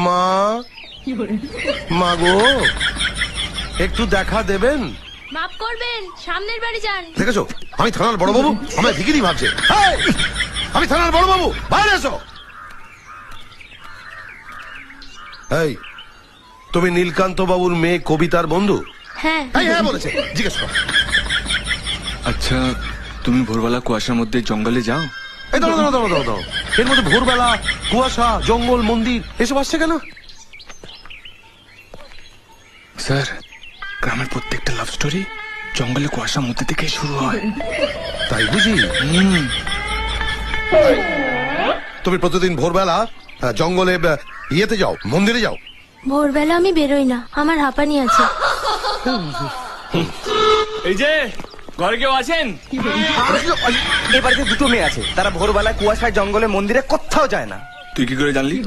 মা, মা গো, একটু দেখা দেবেন? মাফ করবেন, সামনের বাড়ি যান। দেখেছো, আমি থানার বড় বাবু, আমায় ভিখিরি ভাবছে। এই, আমি থানার বড় বাবু, বাইরে এসো। এই, তুমি নীলকান্ত বাবুর মেয়ে কবিতার বন্ধু? হ্যাঁ। এই, হ্যাঁ বলেছে, জিজ্ঞেস কর। আচ্ছা, তুমি ভোরবেলা কুয়াশার মধ্যে জঙ্গলে যাও? এই দাঁড়াও দাঁড়াও দাঁড়াও দাঁড়াও, এর মধ্যে ভোরবেলা, কুয়াশা, জঙ্গল, মন্দির এসব আসছে কেন? স্যার, গ্রামের প্রত্যেকটা লাভ স্টোরি জঙ্গলে কুয়াশার মধ্যে থেকে শুরু হয়। তাই বুঝি? তুমি প্রতিদিন ভোরবেলা জঙ্গলে ইয়েতে যাও, মন্দিরে যাও? ভোরবেলা আমি বেরোই না, আমার হাঁপানি আছে। এই যে ঘরে কেউ আছেন? এ বাড়িতে দুটো মেয়ে আছে, তারা ভোরবেলায় কুয়াশায় জঙ্গলে মন্দিরে কোথাও যায় না। তুই কি করে জানলি?